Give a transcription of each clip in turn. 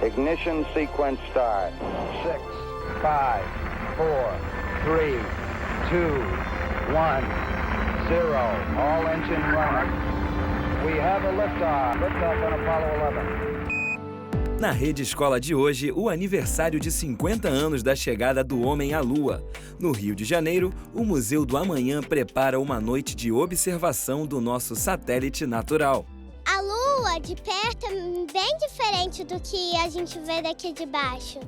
Ignition sequence start. 6, 5, 4, 3, 2, 1, 0. All engine running. We have a liftoff. Liftoff on Apollo 11. Na Rede Escola de hoje, o aniversário de 50 anos da chegada do homem à Lua. No Rio de Janeiro, o Museu do Amanhã prepara uma noite de observação do nosso satélite natural. A Lua de perto é bem diferente do que a gente vê daqui de baixo.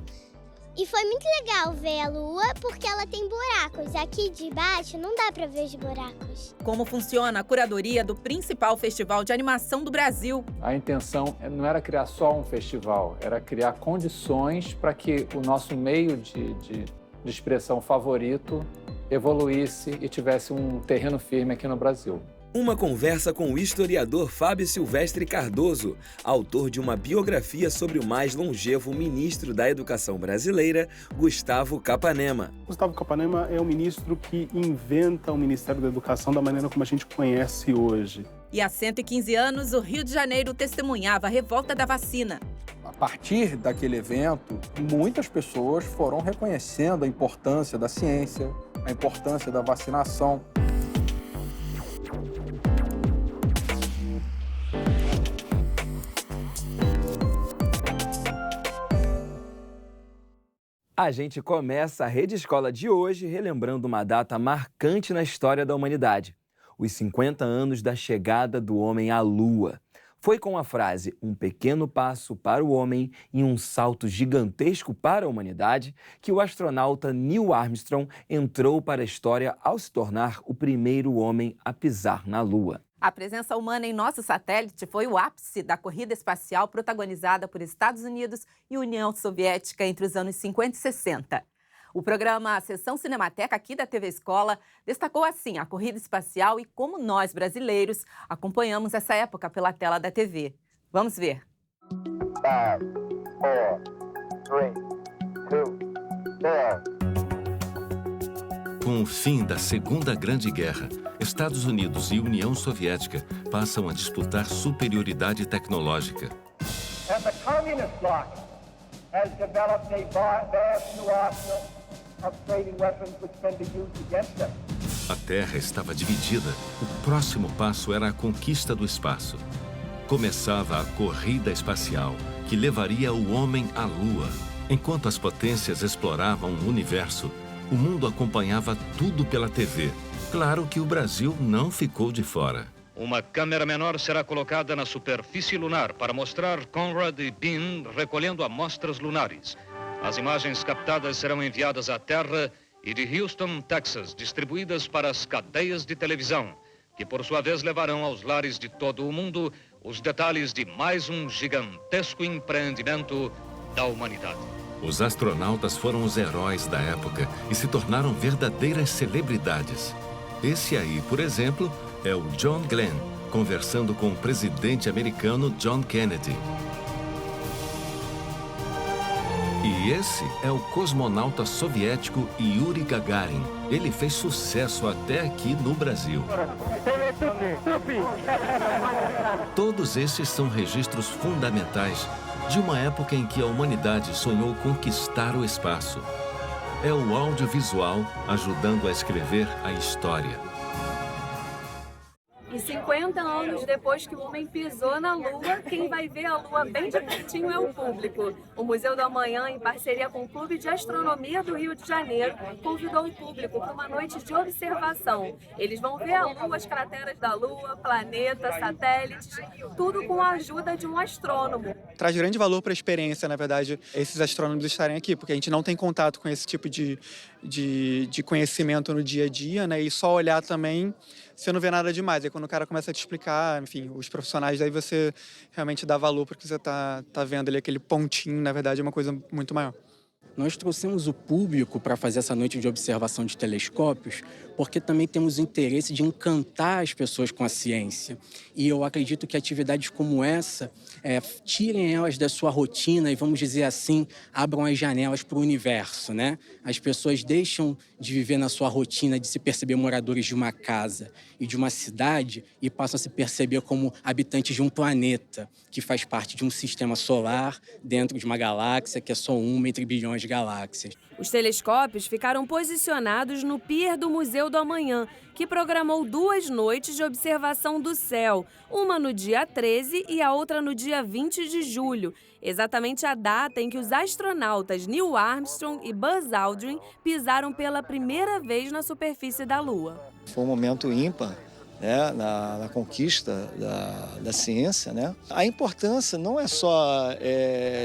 E foi muito legal ver a Lua porque ela tem buracos. Aqui de baixo não dá para ver os buracos. Como funciona a curadoria do principal festival de animação do Brasil? A intenção não era criar só um festival, era criar condições para que o nosso meio de expressão favorito evoluísse e tivesse um terreno firme aqui no Brasil. Uma conversa com o historiador Fábio Silvestre Cardoso, autor de uma biografia sobre o mais longevo ministro da Educação brasileira, Gustavo Capanema. Gustavo Capanema é o ministro que inventa o Ministério da Educação da maneira como a gente conhece hoje. E há 115 anos, o Rio de Janeiro testemunhava a revolta da vacina. A partir daquele evento, muitas pessoas foram reconhecendo a importância da ciência, a importância da vacinação. A gente começa a Rede Escola de hoje relembrando uma data marcante na história da humanidade. Os 50 anos da chegada do homem à Lua. Foi com a frase "um pequeno passo para o homem e um salto gigantesco para a humanidade" que o astronauta Neil Armstrong entrou para a história ao se tornar o primeiro homem a pisar na Lua. A presença humana em nosso satélite foi o ápice da corrida espacial protagonizada por Estados Unidos e União Soviética entre os anos 50 e 60. O programa Sessão Cinemateca aqui da TV Escola destacou assim a corrida espacial e como nós, brasileiros, acompanhamos essa época pela tela da TV. Vamos ver. 5, 4, 3, 2, 0. Com o fim da Segunda Grande Guerra, Estados Unidos e União Soviética passam a disputar superioridade tecnológica. And the communist bloc has developed a vast new arsenal of trading weapons which can be used against them. A Terra estava dividida. O próximo passo era a conquista do espaço. Começava a corrida espacial, que levaria o homem à Lua. Enquanto as potências exploravam o universo, o mundo acompanhava tudo pela TV. Claro que o Brasil não ficou de fora. Uma câmera menor será colocada na superfície lunar para mostrar Conrad e Bean recolhendo amostras lunares. As imagens captadas serão enviadas à Terra e de Houston, Texas, distribuídas para as cadeias de televisão, que por sua vez levarão aos lares de todo o mundo os detalhes de mais um gigantesco empreendimento da humanidade. Os astronautas foram os heróis da época e se tornaram verdadeiras celebridades. Esse aí, por exemplo, é o John Glenn, conversando com o presidente americano John Kennedy. E esse é o cosmonauta soviético Yuri Gagarin. Ele fez sucesso até aqui no Brasil. Todos esses são registros fundamentais de uma época em que a humanidade sonhou conquistar o espaço. É o audiovisual ajudando a escrever a história. E 50 anos depois que o homem pisou na Lua, quem vai ver a Lua bem de pertinho é o público. O Museu do Amanhã, em parceria com o Clube de Astronomia do Rio de Janeiro, convidou o público para uma noite de observação. Eles vão ver a Lua, as crateras da Lua, planetas, satélites, tudo com a ajuda de um astrônomo. Traz grande valor para a experiência, na verdade, esses astrônomos estarem aqui, porque a gente não tem contato com esse tipo de conhecimento no dia a dia, né? E só olhar também, você não vê nada demais. Aí quando o cara começa a te explicar, enfim, os profissionais, daí você realmente dá valor porque você tá vendo ali aquele pontinho, na verdade é uma coisa muito maior. Nós trouxemos o público para fazer essa noite de observação de telescópios porque também temos o interesse de encantar as pessoas com a ciência. E eu acredito que atividades como essa tirem elas da sua rotina e, vamos dizer assim, abram as janelas para o universo, né? As pessoas deixam de viver na sua rotina, de se perceber moradores de uma casa e de uma cidade e passam a se perceber como habitantes de um planeta. que faz parte de um sistema solar dentro de uma galáxia que é só uma entre bilhões de galáxias. Os telescópios ficaram posicionados no pier do Museu do Amanhã, que programou 2 noites de observação do céu, uma no dia 13 e a outra no dia 20 de julho, exatamente a data em que os astronautas Neil Armstrong e Buzz Aldrin pisaram pela primeira vez na superfície da Lua. Foi um momento ímpar, né, na conquista da ciência, né? A importância não é só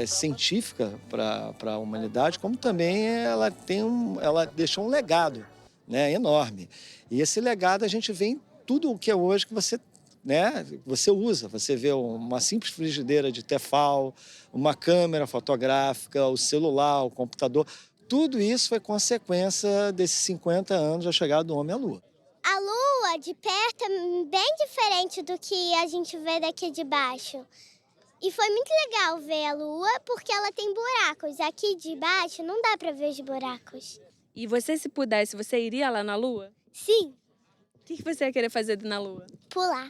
científica para a humanidade, como também ela deixou um legado, né, enorme. E esse legado a gente vê em tudo o que é hoje que você usa. Você vê uma simples frigideira de Tefal, uma câmera fotográfica, o celular, o computador. Tudo isso foi consequência desses 50 anos da chegada do homem à Lua. A Lua de perto é bem diferente do que a gente vê daqui de baixo. E foi muito legal ver a Lua porque ela tem buracos. Aqui de baixo não dá para ver os buracos. E você, se pudesse, você iria lá na Lua? Sim. O que você ia querer fazer na Lua? Pular.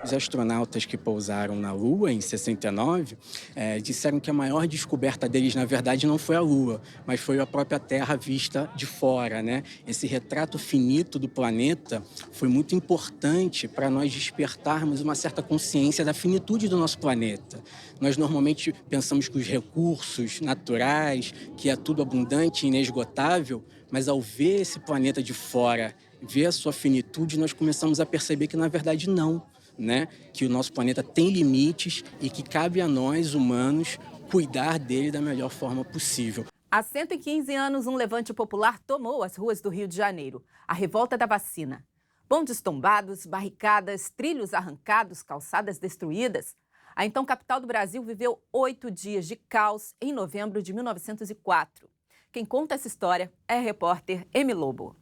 Os astronautas que pousaram na Lua em 69 disseram que a maior descoberta deles, na verdade, não foi a Lua, mas foi a própria Terra vista de fora, né? Esse retrato finito do planeta foi muito importante para nós despertarmos uma certa consciência da finitude do nosso planeta. Nós normalmente pensamos que os recursos naturais, que é tudo abundante e inesgotável, mas ao ver esse planeta de fora, ver a sua finitude, nós começamos a perceber que, na verdade, não, né? Que o nosso planeta tem limites e que cabe a nós, humanos, cuidar dele da melhor forma possível. Há 115 anos, um levante popular tomou as ruas do Rio de Janeiro, a revolta da vacina. Bondes tombados, barricadas, trilhos arrancados, calçadas destruídas. A então capital do Brasil viveu 8 dias de caos em novembro de 1904. Quem conta essa história é a repórter Emi Lobo.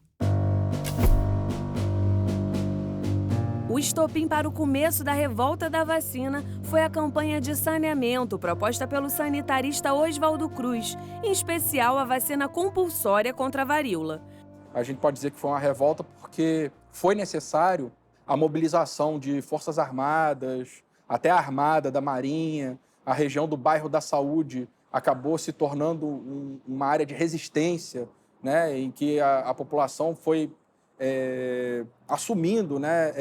O estopim para o começo da revolta da vacina foi a campanha de saneamento proposta pelo sanitarista Oswaldo Cruz, em especial a vacina compulsória contra a varíola. A gente pode dizer que foi uma revolta porque foi necessário a mobilização de forças armadas, até a Armada, da Marinha, a região do bairro da Saúde acabou se tornando uma área de resistência, né, em que a população foi assumindo, né,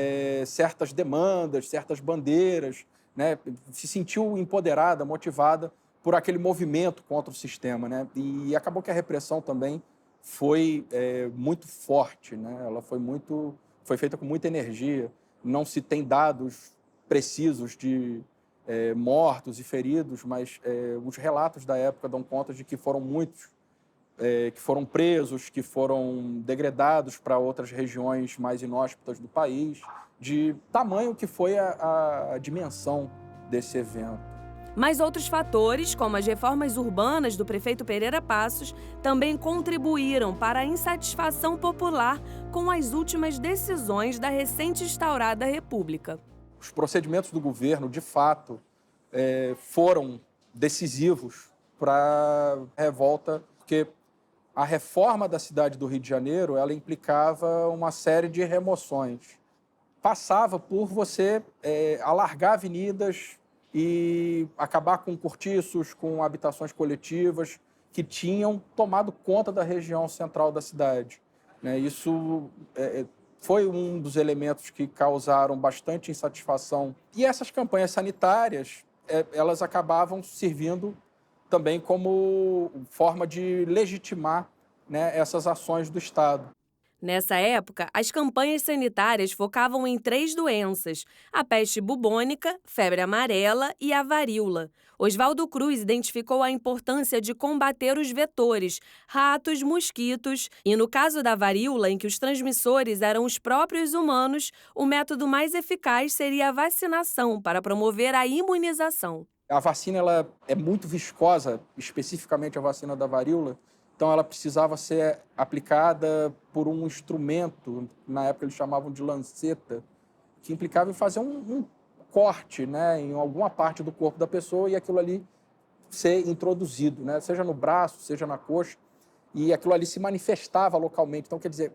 certas demandas, certas bandeiras, né, se sentiu empoderada, motivada por aquele movimento contra o sistema, né, e acabou que a repressão também foi muito forte, né, ela foi feita com muita energia, não se tem dados precisos de mortos e feridos, mas os relatos da época dão conta de que foram muitos que foram presos, que foram degradados para outras regiões mais inóspitas do país, de tamanho que foi a dimensão desse evento. Mas outros fatores, como as reformas urbanas do prefeito Pereira Passos, também contribuíram para a insatisfação popular com as últimas decisões da recente instaurada República. Os procedimentos do governo, de fato, foram decisivos para a revolta, porque a reforma da cidade do Rio de Janeiro, ela implicava uma série de remoções. Passava por você alargar avenidas e acabar com cortiços, com habitações coletivas que tinham tomado conta da região central da cidade. Isso foi um dos elementos que causaram bastante insatisfação. E essas campanhas sanitárias, elas acabavam servindo também como forma de legitimar, né, essas ações do Estado. Nessa época, as campanhas sanitárias focavam em 3 doenças: a peste bubônica, febre amarela e a varíola. Oswaldo Cruz identificou a importância de combater os vetores, ratos, mosquitos, e no caso da varíola, em que os transmissores eram os próprios humanos, o método mais eficaz seria a vacinação para promover a imunização. A vacina ela é muito viscosa, especificamente a vacina da varíola, então ela precisava ser aplicada por um instrumento, na época eles chamavam de lanceta, que implicava em fazer um corte, né, em alguma parte do corpo da pessoa e aquilo ali ser introduzido, né, seja no braço, seja na coxa, e aquilo ali se manifestava localmente. Então, quer dizer,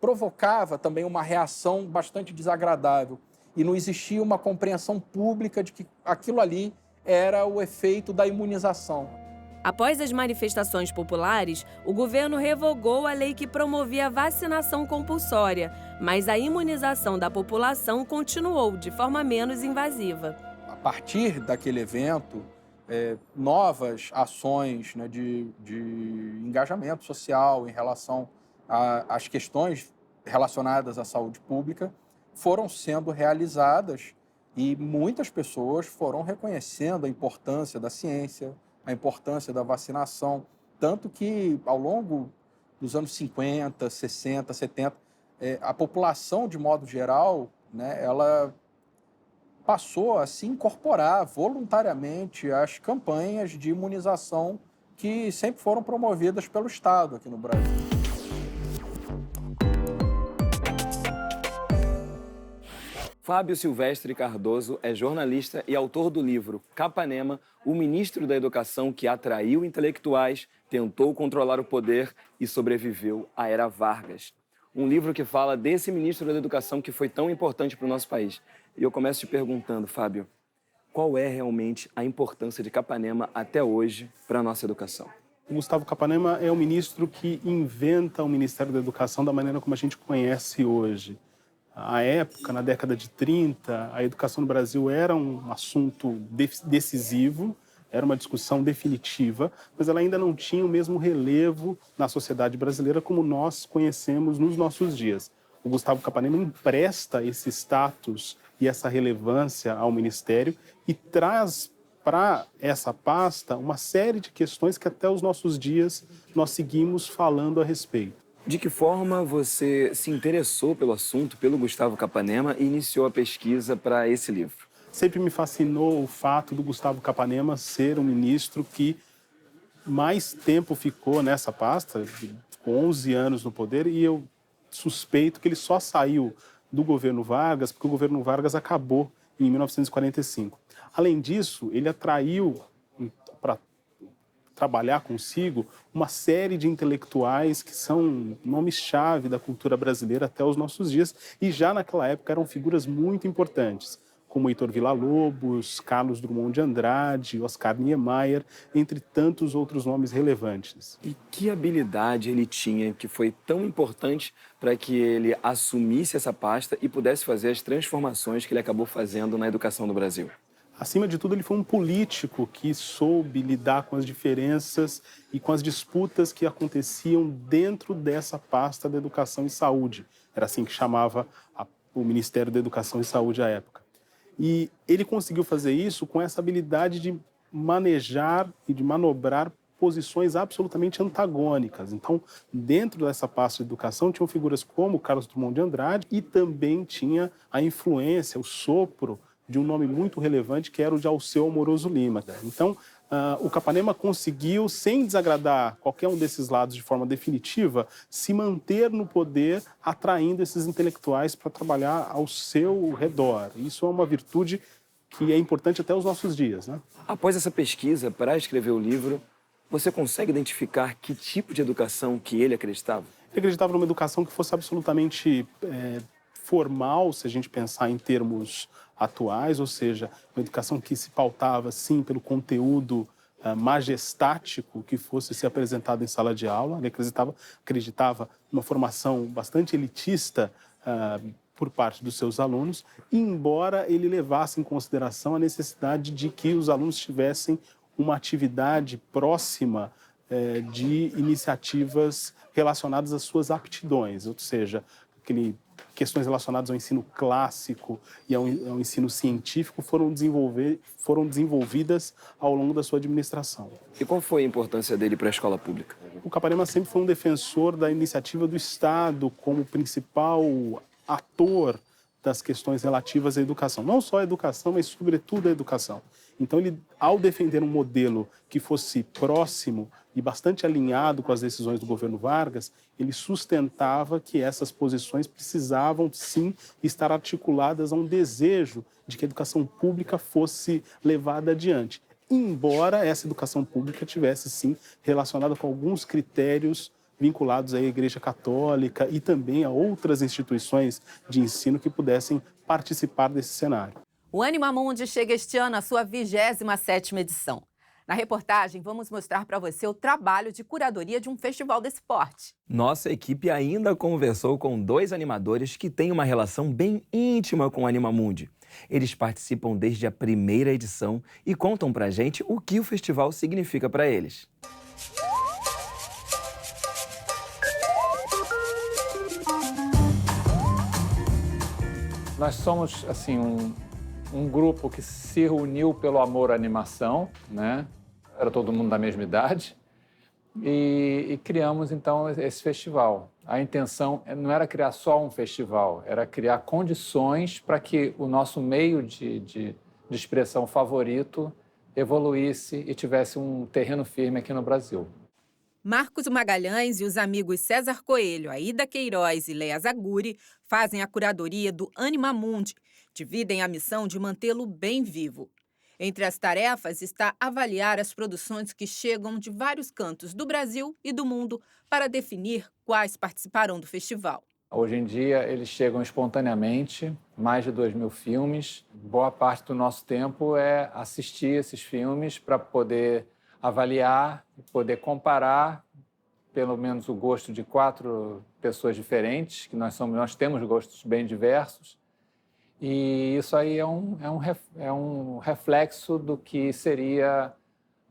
provocava também uma reação bastante desagradável. E não existia uma compreensão pública de que aquilo ali era o efeito da imunização. Após as manifestações populares, o governo revogou a lei que promovia a vacinação compulsória, mas a imunização da população continuou de forma menos invasiva. A partir daquele evento, novas ações, né, de engajamento social em relação às questões relacionadas à saúde pública foram sendo realizadas e muitas pessoas foram reconhecendo a importância da ciência, a importância da vacinação, tanto que ao longo dos anos 50, 60, 70, a população, de modo geral, né, ela passou a se incorporar voluntariamente às campanhas de imunização que sempre foram promovidas pelo Estado aqui no Brasil. Fábio Silvestre Cardoso é jornalista e autor do livro Capanema, o ministro da Educação que atraiu intelectuais, tentou controlar o poder e sobreviveu à Era Vargas. Um livro que fala desse ministro da Educação que foi tão importante para o nosso país. E eu começo te perguntando, Fábio, qual é realmente a importância de Capanema até hoje para a nossa educação? O Gustavo Capanema é o ministro que inventa o Ministério da Educação da maneira como a gente conhece hoje. À época, na década de 30, a educação no Brasil era um assunto decisivo, era uma discussão definitiva, mas ela ainda não tinha o mesmo relevo na sociedade brasileira como nós conhecemos nos nossos dias. O Gustavo Capanema empresta esse status e essa relevância ao Ministério e traz para essa pasta uma série de questões que até os nossos dias nós seguimos falando a respeito. De que forma você se interessou pelo assunto, pelo Gustavo Capanema, e iniciou a pesquisa para esse livro? Sempre me fascinou o fato do Gustavo Capanema ser um ministro que mais tempo ficou nessa pasta, com 11 anos no poder, e eu suspeito que ele só saiu do governo Vargas porque o governo Vargas acabou em 1945. Além disso, ele atraiu para trabalhar consigo uma série de intelectuais que são nomes-chave da cultura brasileira até os nossos dias e já naquela época eram figuras muito importantes, como Heitor Villa-Lobos, Carlos Drummond de Andrade, Oscar Niemeyer, entre tantos outros nomes relevantes. E que habilidade ele tinha que foi tão importante para que ele assumisse essa pasta e pudesse fazer as transformações que ele acabou fazendo na educação do Brasil? Acima de tudo, ele foi um político que soube lidar com as diferenças e com as disputas que aconteciam dentro dessa pasta da Educação e Saúde. Era assim que chamava o Ministério da Educação e Saúde à época. E ele conseguiu fazer isso com essa habilidade de manejar e de manobrar posições absolutamente antagônicas. Então, dentro dessa pasta de educação, tinham figuras como Carlos Drummond de Andrade e também tinha a influência, o sopro de um nome muito relevante, que era o de Alceu Amoroso Lima. Então, o Capanema conseguiu, sem desagradar qualquer um desses lados de forma definitiva, se manter no poder, atraindo esses intelectuais para trabalhar ao seu redor. Isso é uma virtude que é importante até os nossos dias, né? Após essa pesquisa, para escrever o livro, você consegue identificar que tipo de educação que ele acreditava? Ele acreditava numa educação que fosse absolutamente formal, se a gente pensar em termos atuais, ou seja, uma educação que se pautava, sim, pelo conteúdo majestático que fosse ser apresentado em sala de aula. Ele acreditava numa formação bastante elitista por parte dos seus alunos, embora ele levasse em consideração a necessidade de que os alunos tivessem uma atividade próxima de iniciativas relacionadas às suas aptidões, ou seja, questões relacionadas ao ensino clássico e ao ensino científico foram desenvolvidas ao longo da sua administração. E qual foi a importância dele para a escola pública? O Capanema sempre foi um defensor da iniciativa do Estado como principal ator das questões relativas à educação. Não só a educação, mas sobretudo a educação. Então, ele, ao defender um modelo que fosse próximo e bastante alinhado com as decisões do governo Vargas, ele sustentava que essas posições precisavam, sim, estar articuladas a um desejo de que a educação pública fosse levada adiante, embora essa educação pública tivesse, sim, relacionada com alguns critérios vinculados à Igreja Católica e também a outras instituições de ensino que pudessem participar desse cenário. O Animamundi chega este ano à sua 27ª edição. Na reportagem, vamos mostrar para você o trabalho de curadoria de um festival desse porte. Nossa equipe ainda conversou com 2 animadores que têm uma relação bem íntima com o Animamundi. Eles participam desde a primeira edição e contam pra gente o que o festival significa para eles. Nós somos, assim, um grupo que se reuniu pelo amor à animação, né? Era todo mundo da mesma idade. E criamos, então, esse festival. A intenção não era criar só um festival, era criar condições para que o nosso meio de expressão favorito evoluísse e tivesse um terreno firme aqui no Brasil. Marcos Magalhães e os amigos César Coelho, Aida Queiroz e Leia Zaguri fazem a curadoria do Animamundi. Dividem a missão de mantê-lo bem vivo. Entre as tarefas está avaliar as produções que chegam de vários cantos do Brasil e do mundo para definir quais participarão do festival. Hoje em dia, eles chegam espontaneamente, mais de 2.000 filmes. Boa parte do nosso tempo é assistir esses filmes para poder avaliar e poder comparar pelo menos o gosto de 4 pessoas diferentes, que nós temos gostos bem diversos. E isso aí é um reflexo do que seria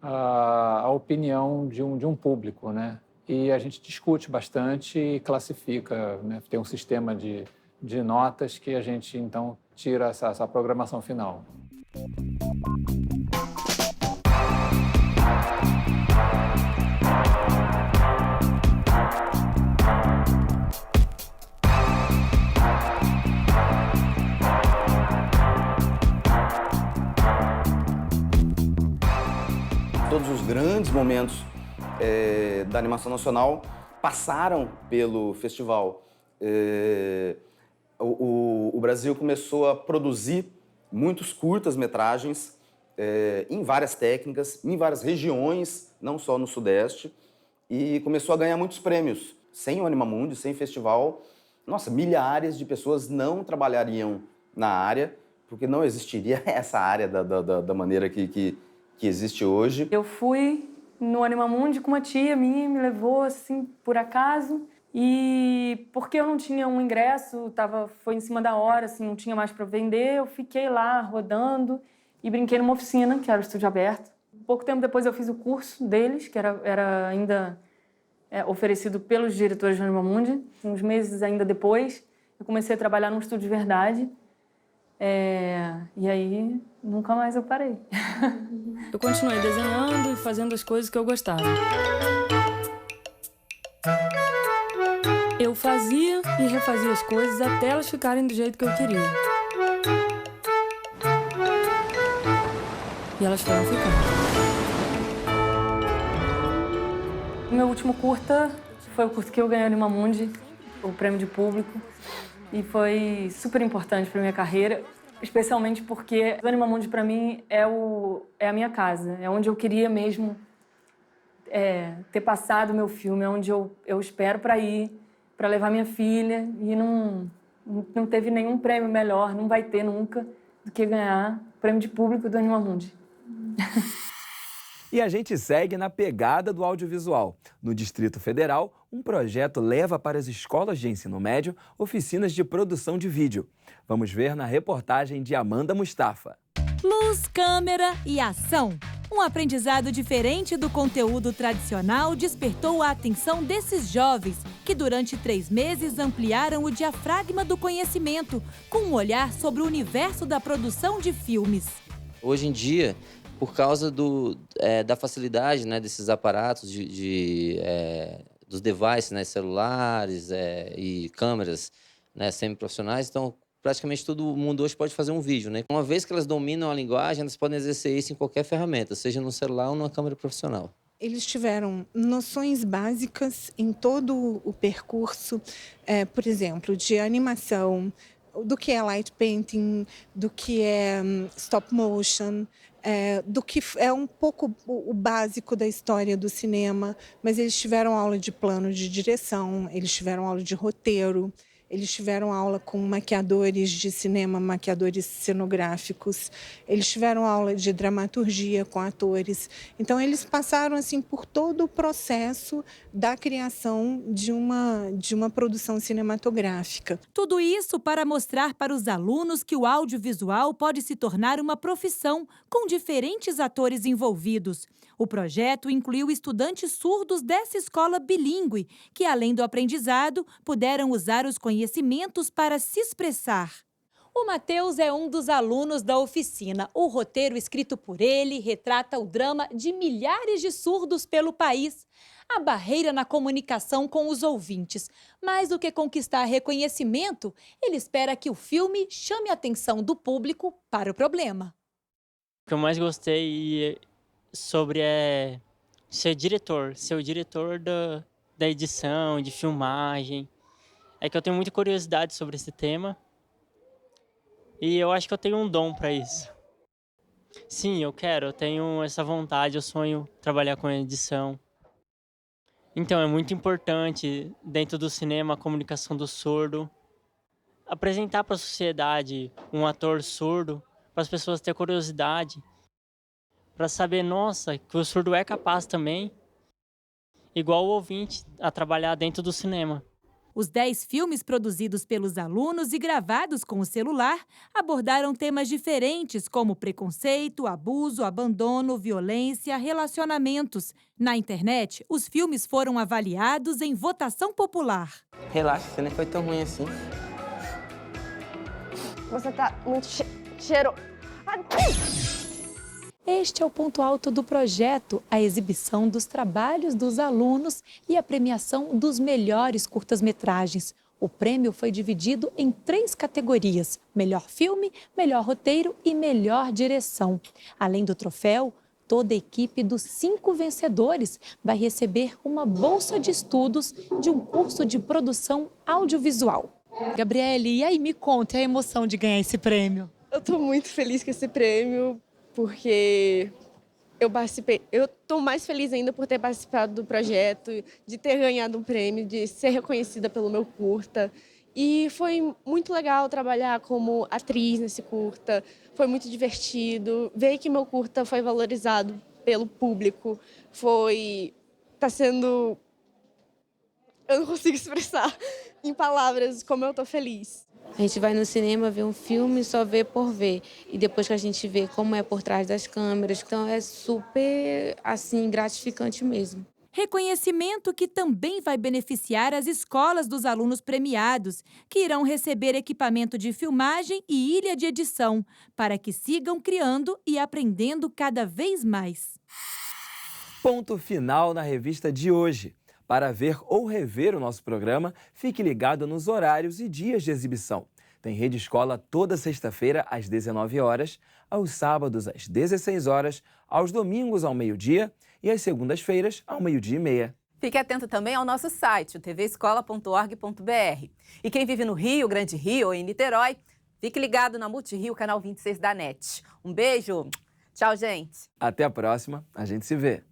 a opinião de um público, né? E a gente discute bastante e classifica, né? Tem um sistema de notas que a gente, então, tira essa programação final. Todos os grandes momentos da animação nacional passaram pelo festival. O Brasil começou a produzir muitos curtas-metragens em várias técnicas, em várias regiões, não só no Sudeste, e começou a ganhar muitos prêmios. Sem o Animamundi, sem festival, nossa, milhares de pessoas não trabalhariam na área, porque não existiria essa área da maneira que existe hoje. Eu fui no Animamundi com uma tia minha, me levou assim por acaso, e porque eu não tinha um ingresso, foi em cima da hora, assim, não tinha mais para vender, eu fiquei lá rodando e brinquei numa oficina, que era o Estúdio Aberto. Pouco tempo depois eu fiz o curso deles, que era ainda oferecido pelos diretores do Animamundi. Uns meses ainda depois, eu comecei a trabalhar num estúdio de verdade. E aí, nunca mais eu parei. Eu continuei desenhando e fazendo as coisas que eu gostava. Eu fazia e refazia as coisas até elas ficarem do jeito que eu queria. E elas foram ficando. O meu último curta foi o curta que eu ganhei no Animamundi, o prêmio de público. E foi super importante para minha carreira, especialmente porque o Animamundi, para mim, é a minha casa. É onde eu queria mesmo ter passado o meu filme, é onde eu espero para ir, para levar minha filha. E não teve nenhum prêmio melhor, não vai ter nunca, do que ganhar o prêmio de público do Animamundi. E a gente segue na pegada do audiovisual. No Distrito Federal, um projeto leva para as escolas de ensino médio oficinas de produção de vídeo. Vamos ver na reportagem de Amanda Mustafa. Luz, câmera e ação. Um aprendizado diferente do conteúdo tradicional despertou a atenção desses jovens que durante 3 meses ampliaram o diafragma do conhecimento com um olhar sobre o universo da produção de filmes. Hoje em dia, por causa da facilidade, né, desses aparatos, dos devices, né, celulares e câmeras, né, semi-profissionais, então praticamente todo mundo hoje pode fazer um vídeo, né? Uma vez que elas dominam a linguagem, elas podem exercer isso em qualquer ferramenta, seja no celular ou numa câmera profissional. Eles tiveram noções básicas em todo o percurso, por exemplo, de animação, do que é light painting, do que é stop motion, do que é um pouco o básico da história do cinema, mas eles tiveram aula de plano de direção, eles tiveram aula de roteiro, eles tiveram aula com maquiadores de cinema, maquiadores cenográficos, eles tiveram aula de dramaturgia com atores. Então, eles passaram assim por todo o processo da criação de uma produção cinematográfica. Tudo isso para mostrar para os alunos que o audiovisual pode se tornar uma profissão com diferentes atores envolvidos. O projeto incluiu estudantes surdos dessa escola bilíngue, que, além do aprendizado, puderam usar os conhecimentos para se expressar. O Matheus é um dos alunos da oficina. O roteiro escrito por ele retrata o drama de milhares de surdos pelo país. A barreira na comunicação com os ouvintes. Mais do que conquistar reconhecimento, ele espera que o filme chame a atenção do público para o problema. O que eu mais gostei sobre ser o diretor da edição, de filmagem. É que eu tenho muita curiosidade sobre esse tema e eu acho que eu tenho um dom para isso. Sim, eu tenho essa vontade, eu sonho trabalhar com edição. Então, é muito importante, dentro do cinema, a comunicação do surdo. Apresentar para a sociedade um ator surdo, para as pessoas terem curiosidade, para saber, nossa, que o surdo é capaz também, igual o ouvinte, a trabalhar dentro do cinema. Os 10 filmes produzidos pelos alunos e gravados com o celular abordaram temas diferentes como preconceito, abuso, abandono, violência, relacionamentos. Na internet, os filmes foram avaliados em votação popular. Relaxa, você nem foi tão ruim assim. Você tá muito cheiro... Este é o ponto alto do projeto, a exibição dos trabalhos dos alunos e a premiação dos melhores curtas-metragens. O prêmio foi dividido em 3 categorias: melhor filme, melhor roteiro e melhor direção. Além do troféu, toda a equipe dos 5 vencedores vai receber uma bolsa de estudos de um curso de produção audiovisual. Gabriele, e aí me conta a emoção de ganhar esse prêmio? Eu estou muito feliz com esse prêmio, porque eu participei. Eu estou mais feliz ainda por ter participado do projeto, de ter ganhado um prêmio, de ser reconhecida pelo meu curta. E foi muito legal trabalhar como atriz nesse curta. Foi muito divertido. Ver que meu curta foi valorizado pelo público. Está sendo... Eu não consigo expressar em palavras como eu estou feliz. A gente vai no cinema ver um filme, só vê por ver. E depois que a gente vê como é por trás das câmeras, então é super, assim, gratificante mesmo. Reconhecimento que também vai beneficiar as escolas dos alunos premiados, que irão receber equipamento de filmagem e ilha de edição, para que sigam criando e aprendendo cada vez mais. Ponto final na revista de hoje. Para ver ou rever o nosso programa, fique ligado nos horários e dias de exibição. Tem Rede Escola toda sexta-feira às 19 horas, aos sábados às 16 horas, aos domingos ao meio-dia e às segundas-feiras ao 12h30. Fique atento também ao nosso site, o tvescola.org.br. E quem vive no Rio, Grande Rio ou em Niterói, fique ligado na Multirio, canal 26 da NET. Um beijo, tchau, gente. Até a próxima, a gente se vê.